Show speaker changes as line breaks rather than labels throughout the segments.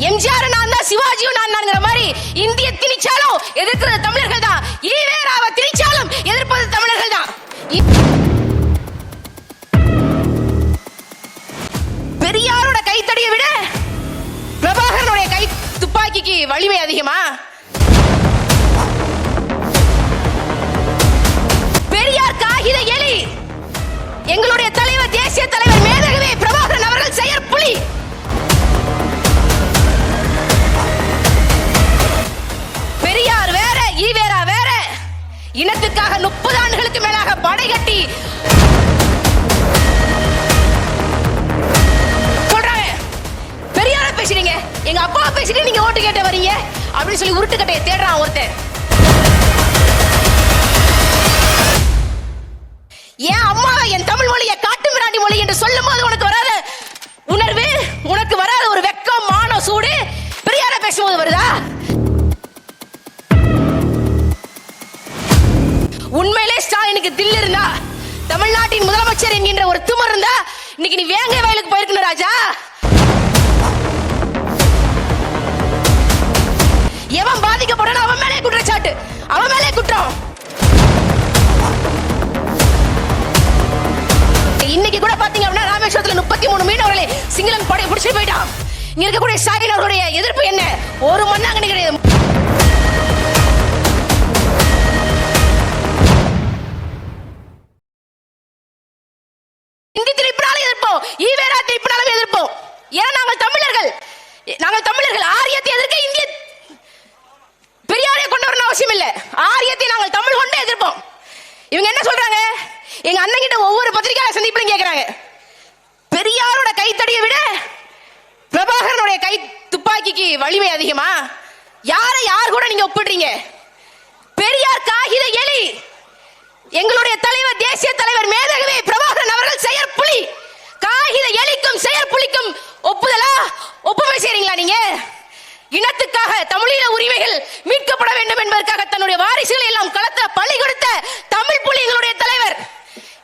எம்ஜிஆர் நான் தான், சிவாஜியும் நான் மாதிரி இந்திய திணிச்சாலும் எதிர்க்கிறது தமிழர்கள் தான். ஈவேராவை திணிச்சாலும் எதிர்ப்பது தமிழர்கள் தான். பெரியாரோட கைத்தடியை விட பிரபாகரனுடைய கை துப்பாக்கிக்கு வலிமை அதிகமா? பெரியார் காகித எலி, எங்களுடைய தலைவர் தேசிய தலைவர் மேதகவே பிரபாகரன் அவர்கள் செயற்புலி. பெரியார் வேற, ஈவேரா வேற. இனத்துக்காக 30 ஆண்டுகளுக்கு மேலாக படை கட்டி சொல்றாங்க. பெரியார பேசுறீங்க, எங்க அப்பா பேசிட்டு நீங்க ஓட்டு கேட்ட வரீங்க அப்படின்னு சொல்லி உருட்டுக்கட்டையை தேடுறான் ஒருத்தன். என் அம்மா என் தமிழ் மொழியை காட்டு மிராண்டி மொழி என்று சொல்லும் போது உனக்கு வராத உணர்வு, உனக்கு வராத ஒரு வெக்கம், மானம், சூடு பெரியார பேசும்போது வருதா? உண்மையிலே ஸ்டாலினுக்கு தில் இருந்தா, தமிழ்நாட்டின் முதலமைச்சர் என்கின்ற ஒரு திமிர் இருந்தா இன்னைக்கு நீ வேங்க வயலுக்கு போயிருக்கணும் ராஜா. எவன் பாதிக்கப்படணும் அவன் மேலே குற்றச்சாட்டு, அவன் மேலே குற்றம். இன்னைக்கு கூட பாத்தீங்க அப்படின்னா ராமேஸ்வரத்துல 33 மீனவர்களை சிங்களன் படை பிடிச்சு போயிட்டான். இங்க இருக்கக்கூடிய ஸ்டாலின் அவர்களுடைய எதிர்ப்பு என்ன? ஒரு மண்ணாங்கனி கிடையாது. இந்தி திணிப்பினாலும் எதிர்ப்போம், ஈவேரா திணிப்பினாலும் எதிர்ப்போம். ஏன்னா நாங்கள் தமிழர்கள், நாங்கள் தமிழர்கள். ஆரியத்தை எதிர்க்க இந்திய பெரியாரை கொண்டு வரணும் அவசியம் இல்லை. ஆரியத்தை நாங்கள் தமிழ் கொண்டு எதிர்ப்போம். இவங்க என்ன சொல்றாங்க? எங்க அண்ணன் கிட்ட ஒவ்வொரு பத்திரிகையாளர் சந்திப்பிலும் கேட்கிறாங்க, பெரியாரோட கைத்தடியை விட பிரபாகரனுடைய கை துப்பாக்கிக்கு வலிமை அதிகமா? யார் கூட நீங்க ஒப்பிடுறீங்க? பெரியார் காகித எலி, எங்களுடைய தலைவர் தேசிய தலைவர் மேதகவே பிரபாகரன் அவர்கள் செயற்புலி. காகித எலிக்கும் செயற்புலிக்கும் ஒப்புதலா? ஒப்புமை செய்றீங்களா நீங்க? இனத்துக்காக தமிழீழ உரிமைகள் மீட்கப்பட வேண்டும் என்பதற்காக தன்னுடைய வாரிசுகளை எல்லாம் களத்துல பலி கொடுத்த தமிழ் புலி எங்களுடைய தலைவர்.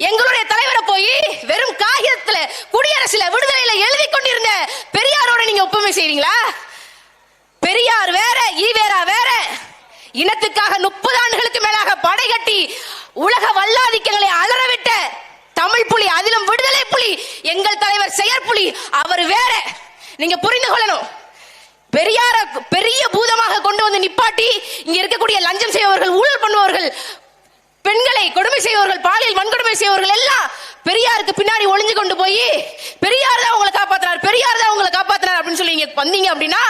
எங்களுடைய தலைவரை போய் வெறும் காகிதத்துல குடியரசுல விடுதலையில எழுதி கொண்டிருந்த பெரியாரோட நீங்க ஒப்புமை செய்றீங்களா? பெரியார் வேற, ஈவேரா வேற. இனத்துக்காக 30 ஆண்டுகளுக்கு மேலாக படை கட்டி உலக வல்லாதிக்கங்களை அலறவிட்ட தமிழ் புலி, அதிலும் விடுதலை புலி எங்கள் தலைவர் செயற்புலி, அவர் வேற. நீங்க புரிந்து கொள்ளணும். பெரியார பெரிய பூதமாக கொண்டு வந்து நிப்பாட்டி இங்க இருக்கக்கூடிய லஞ்சம் செய்பவர்கள், ஊழல் பண்ணுபவர்கள், பெண்களை கொடுமை செய்பவர்கள், பாலியல் வன்கொடுமை செய்பவர்கள் எல்லாம் பெரியாருக்கு பின்னாடி ஒளிஞ்சு கொண்டு போய் பெரியார் தான் உங்களை காப்பாத்தினார், பெரியார் தான் உங்களை காப்பாத்தினார் அப்படின்னு சொல்லி இங்க வந்தீங்க அப்படின்னா,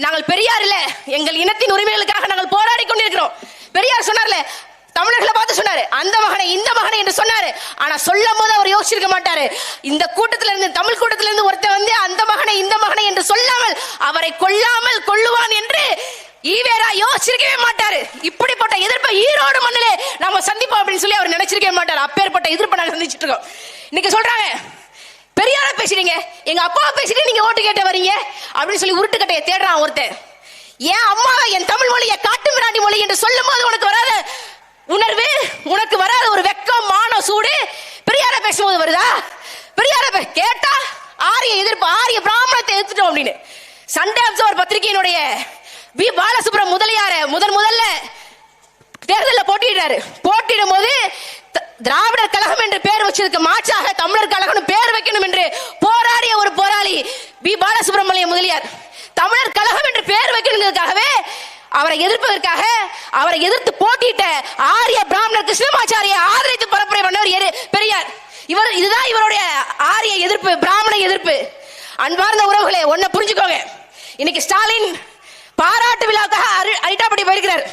நாங்கள் பெரியார் இல்ல, எங்கள் இனத்தின் உரிமைகளுக்காக நாங்கள் போராடி கொண்டிருக்கிறோம். பெரியார் சொன்னார்ல, தமிழர்களை பார்த்து சொன்னாரு, அந்த மகனை இந்த மகனை என்று சொன்னாரு. ஆனா சொல்லும் போது அவர் யோசிச்சிருக்க மாட்டாரு. இந்த கூட்டத்தில இருந்து, தமிழ் கூட்டத்தில இருந்து ஒருத்தர் வந்து அந்த மகனை இந்த மகனை என்று சொல்லாமல் அவரை கொல்லாமல் கொள்ளுவான் என்று ஈவேரா யோசிச்சிருக்கவே மாட்டாரு. இப்படிப்பட்ட எதிர்ப்பை ஈரோடு மண்ணிலே நாம சந்திப்போம் அப்படின்னு சொல்லி அவர் நினைச்சிருக்கவே மாட்டாரு. அப்பேற்பட்ட எதிர்ப்பை நாங்க சந்திச்சுட்டு இருக்கோம். இன்னைக்கு சொல்றாங்க, பெரியார பேசுறீங்க, எங்க அப்பா பேசிட்டு நீங்க ஓட்டு கேட்ட வரீங்க அப்படின்னு சொல்லி உருட்டுக்கட்டையை தேடுறான் ஒருத்தன். என் அம்மா என் தமிழ் மொழியை காட்டு மிராண்டி மொழி என்று சொல்லும் போது உனக்கு வராத உணர்வு, உனக்கு வராத ஒரு வெக்கம், மானம், சூடு பெரியார பேசும்போது வருதா? பெரியார கேட்டா ஆரிய எதிர்ப்பு, ஆரிய பிராமணத்தை எதிர்த்துட்டோம் அப்படின்னு சண்டே அப்சர்வர் பத்திரிகையினுடைய பி பாலசுப்ரமணியம் முதலியார முதல்ல தேர்தலில் போட்டியிட்டாரு. போட்டியிடும் போது திராவிடர் கழகம் என்று பெயர் வச்சதுக்கு மாற்றாக தமிழர் கழகம் பெயர் வைக்கணும் என்று போராடிய ஒரு போராளி பி பாலசுப்ரமணியம் முதலியார். தமிழர் கழகம் என்று பெயர் வைக்கணுங்கிறதுக்காகவே அவரை எதிர்ப்பதற்காக அவரை எதிர்த்து போட்டியிட்ட ஆரிய பிராமணர் கிருஷ்ணமாச்சாரியை ஆதரித்து பரப்புரை பண்ணவர் பெரியார். இதுதான் இவருடைய ஆரிய எதிர்ப்பு, பிராமண எதிர்ப்பு. அன்பார்ந்த உறவுகளே, ஒன்ன புரிஞ்சுக்கோங்க. இன்னைக்கு ஸ்டாலின் பாராட்டு விழாவுக்காக அரிட்டாப்பட்டி போயிருக்கிறார்.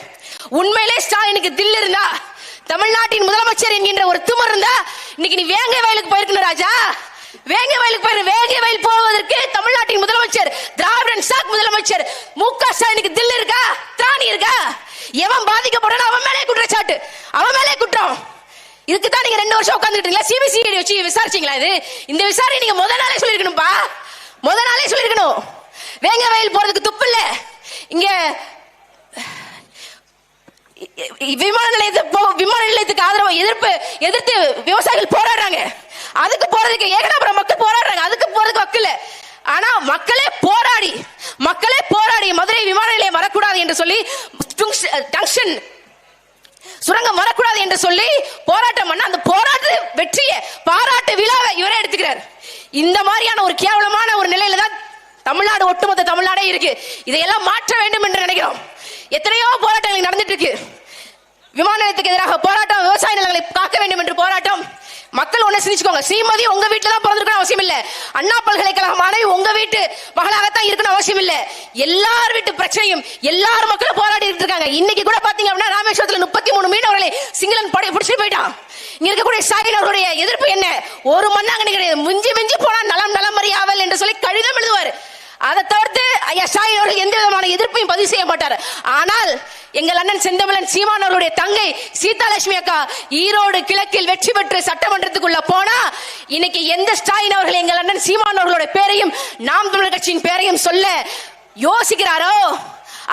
உண்மையிலே ஸ்டாலினுக்கு தில் இருந்தா, தமிழ்நாட்டின் முதலமைச்சர் என்கின்ற ஒரு திமிர் இருந்தா இன்னைக்கு நீ வேங்க வயலுக்கு போயிருக்கணும் ராஜா. வேங்க வயலுக்கு போயிரு. வேங்க வயல் போவதற்கு தமிழ்நாட்டின் முதலமைச்சர், திராவிடன் சாக் முதலமைச்சர் மு.க. ஸ்டாலினுக்கு தில் இருக்கா? திராணி இருக்கா? எவன் பாதிக்கப்படணும் அவன் மேலே குற்றச்சாட்டு, அவன் மேலே குற்றம். இதுக்கு தான் நீங்க 2 வருஷம் உட்கார்ந்துட்டீங்களா? சிபிசிஐடி வச்சு விசாரிச்சீங்களா? இந்த விசாரணை நீங்க முத நாளே சொல்லிருக்கணும்பா, முத நாளே சொல்லிருக்கணும். வேங்க வயல் போறதுக்கு துப்பு இல்ல. இங்க விமான நிலையத்துக்கு ஆதரவு எதிர்த்து விவசாயிகள் போராடுறாங்க. அதுக்கு போறதுக்கு ஏகனாபுரம் மக்கள் போராடுறாங்க. அதுக்கு போறதுக்கு வக்கு இல்ல. ஆனா மக்களே என்று சொல்லி, டங்ஷன் சுரங்கம் வரக்கூடாது என்று சொல்லி போராட்டம் பண்ண, அந்த போராட்ட வெற்றியை பாராட்டு விழாவை இவரே எடுத்துக்கிறார். இந்த மாதிரியான ஒரு கேவலமான ஒரு நிலையில தான் தமிழ்நாடு, ஒட்டுமொத்த தமிழ்நாடே இருக்கு. இதையெல்லாம் மாற்ற வேண்டும் என்று நினைக்கிறோம். எத்தனையோ போராட்டங்கள் நடந்துட்டு இருக்கு. விமான நிலையத்துக்கு எதிராக போராட்டம், விவசாய நிலங்களை காக்க வேண்டும் என்று போராட்டம். மக்கள் ஒண்ணு சிந்திச்சுக்கோங்க, ஸ்ரீமதி உங்க வீட்டுல தான் பிறந்திருக்கணும் அவசியம் இல்ல, அண்ணா பல்கலைக்கழக மாணவி உங்க வீட்டு மகளாகத்தான் இருக்கணும் அவசியம் இல்ல. எல்லார் வீட்டு பிரச்சனையும் எல்லாரும் மக்களும் போராடிட்டு இருக்காங்க. இன்னைக்கு கூட பாத்தீங்க அப்படின்னா ராமேஸ்வரத்துல 33 மீனவர்களை சிங்களன் படை பிடிச்சிட்டு போயிட்டான். இங்க இருக்கக்கூடிய ஸ்டாலின் அவருடைய எதிர்ப்பு என்ன? ஒரு மண்ணாங்கனி கிடையாது, மிஞ்சி மிஞ்சி போனா நலம் நலமறியாவல் என்று சொல்லி கடிதம் எழுதுவார். அதை தவிர்த்து ஐயா ஸ்டாலின் அவர்கள் எந்த விதமான எதிர்ப்பையும் பதிவு செய்ய மாட்டார். ஆனால் எங்கள் அண்ணன் செந்தமிழன் சீமான் அவர்களுடைய தங்கை சீதாலட்சுமி அக்கா ஈரோடு கிழக்கில் வெற்றி பெற்று சட்டமன்றத்துக்குள்ள போனா, இன்னைக்கு எந்த ஸ்டாலின் அவர்கள் எங்கள் அண்ணன் சீமான் அவர்களுடைய பேரையும் நாம் தமிழர் கட்சியின் பேரையும் சொல்ல யோசிக்கிறாரோ,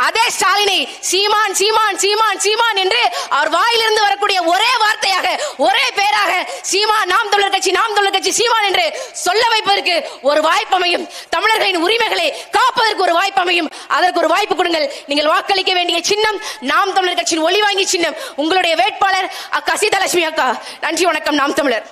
அதே ஸ்டாலினை சீமான் சீமான் சீமான் சீமான் என்று அவர் வாயிலிருந்து வரக்கூடிய ஒரே வார்த்தையாக, ஒரே பேராக சீமான் நாம் தமிழர் கட்சி, நாம் தமிழர் கட்சி சீமான் என்று சொல்ல வைப்பதற்கு ஒரு வாய்ப்பு அமையும். தமிழர்களின் உரிமைகளை காப்பதற்கு ஒரு வாய்ப்பு அமையும். அதற்கு ஒரு வாய்ப்பு கொடுங்கள். நீங்கள் வாக்களிக்க வேண்டிய சின்னம் நாம் தமிழர் கட்சியின் ஒளி வாங்கி சின்னம். உங்களுடைய வேட்பாளர் அக்கா சீதாலட்சுமி அக்கா. நன்றி, வணக்கம். நாம் தமிழர்.